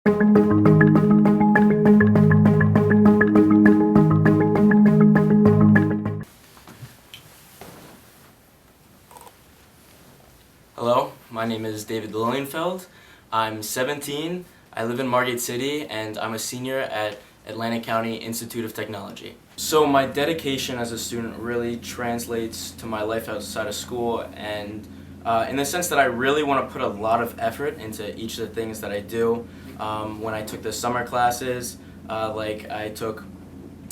Hello, my name is David Lillenfeld. I'm 17, I live in Margate City, and I'm a senior at Atlantic County Institute of Technology. So my dedication as a student really translates to my life outside of school, and in the sense that I really want to put a lot of effort into each of the things that I do. When I took the summer classes, like I took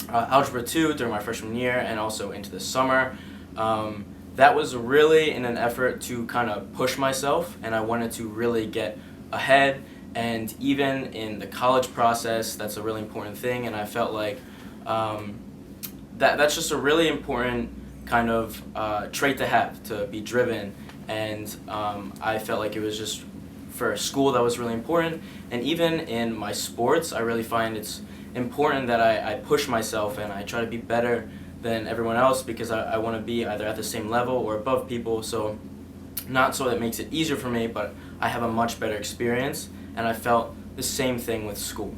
Algebra 2 during my freshman year and also into the summer. That was really in an effort to kind of push myself, and I wanted to really get ahead. And even in the college process, that's a really important thing, and I felt like that's just a really important kind of trait to have, to be driven. And I felt like it was just for school that was really important. And even in my sports, I really find it's important that I push myself and I try to be better than everyone else, because I want to be either at the same level or above people. So not so that makes it easier for me, but I have a much better experience, and I felt the same thing with school.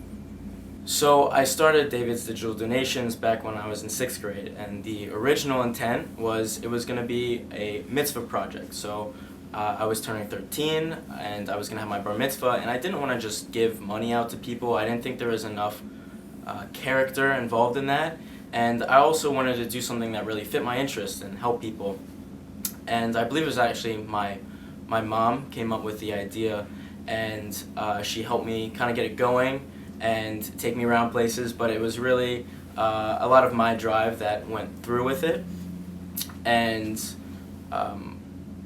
So I started David's Digital Donations back when I was in 6th grade, and the original intent was it was going to be a mitzvah project. So I was turning 13 and I was going to have my bar mitzvah, and I didn't want to just give money out to people. I didn't think there was enough character involved in that. And I also wanted to do something that really fit my interest and help people. And I believe it was actually my mom came up with the idea, and she helped me kind of get it going and take me around places. But it was really a lot of my drive that went through with it. And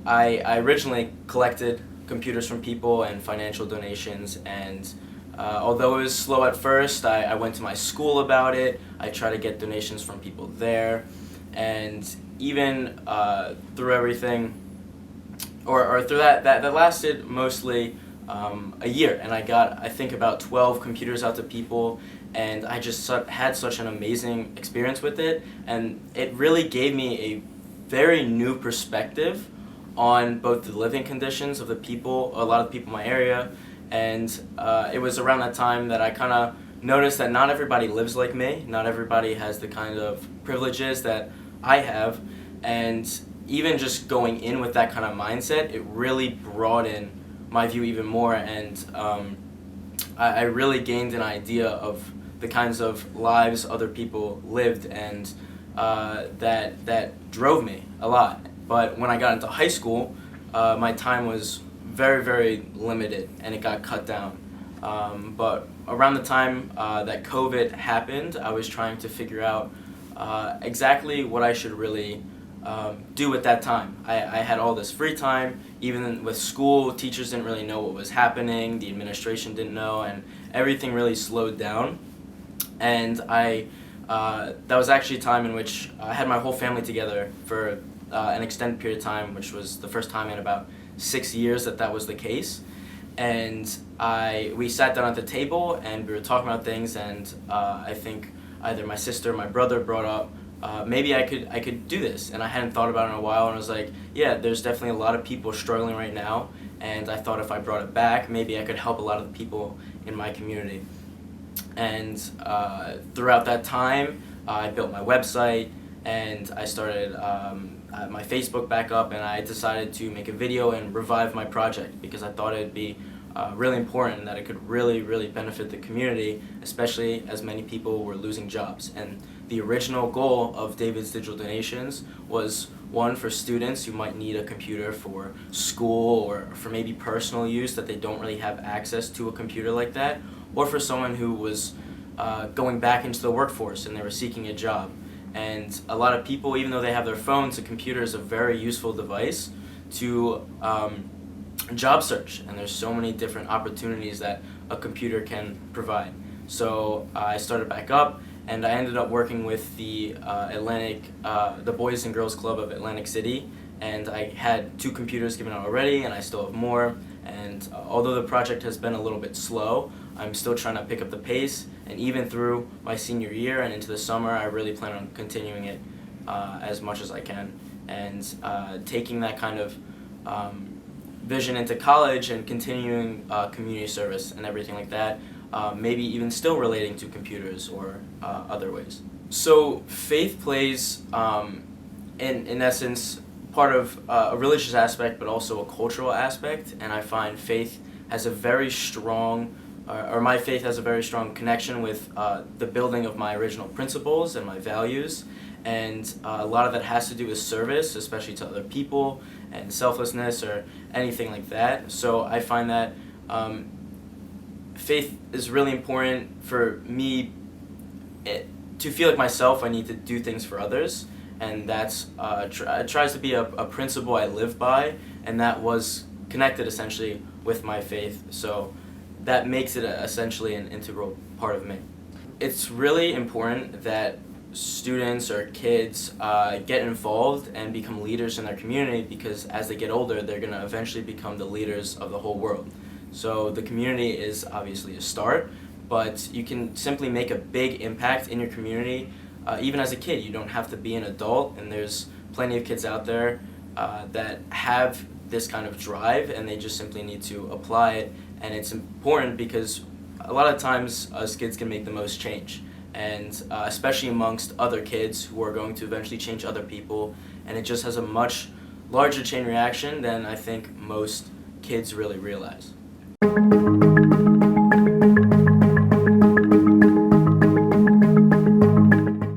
I originally collected computers from people and financial donations, and although it was slow at first, I went to my school about it. I tried to get donations from people there, and even through everything, or through that lasted mostly a year, and I got, I think, about 12 computers out to people, and I just had such an amazing experience with it, and it really gave me a very new perspective on both the living conditions of the people, a lot of people in my area. And it was around that time that I kind of noticed that not everybody lives like me. Not everybody has the kind of privileges that I have. And even just going in with that kind of mindset, it really broadened my view even more. And I really gained an idea of the kinds of lives other people lived, and that drove me a lot. But when I got into high school, my time was very, very limited, and it got cut down. But around the time that COVID happened, I was trying to figure out exactly what I should really do at that time. I had all this free time. Even with school, teachers didn't really know what was happening, the administration didn't know, and everything really slowed down. And that was actually a time in which I had my whole family together for an extended period of time, which was the first time in about 6 years that was the case. And we sat down at the table and we were talking about things, and I think either my sister or my brother brought up maybe I could do this, and I hadn't thought about it in a while, and I was like, yeah, there's definitely a lot of people struggling right now, and I thought if I brought it back, maybe I could help a lot of the people in my community. And throughout that time, I built my website, and I started my Facebook back up, and I decided to make a video and revive my project, because I thought it'd be really important, and that it could really, really benefit the community, especially as many people were losing jobs. And the original goal of David's Digital Donations was, one, for students who might need a computer for school or for maybe personal use, that they don't really have access to a computer like that, or for someone who was going back into the workforce and they were seeking a job. And a lot of people, even though they have their phones, a computer is a very useful device to job search, and there's so many different opportunities that a computer can provide. So I started back up, and I ended up working with the the Boys and Girls Club of Atlantic City, and I had 2 computers given out already, and I still have more. And although the project has been a little bit slow, I'm still trying to pick up the pace, and even through my senior year and into the summer, I really plan on continuing it as much as I can, and taking that kind of vision into college and continuing community service and everything like that. maybe even still relating to computers or other ways. So faith plays, in essence, part of a religious aspect, but also a cultural aspect, and I find faith has a very strong, or my faith has a very strong connection with the building of my original principles and my values, and a lot of that has to do with service, especially to other people, and selflessness or anything like that. So I find that faith is really important for me. To feel like myself, I need to do things for others, and that's tries to be a principle I live by, and that was connected essentially with my faith. So that makes it essentially an integral part of me. It's really important that students or kids get involved and become leaders in their community, because as they get older, they're going to eventually become the leaders of the whole world. So the community is obviously a start, but you can simply make a big impact in your community even as a kid. You don't have to be an adult, and there's plenty of kids out there that have this kind of drive, and they just simply need to apply it. And it's important because a lot of times us kids can make the most change, and especially amongst other kids who are going to eventually change other people, and it just has a much larger chain reaction than I think most kids really realize.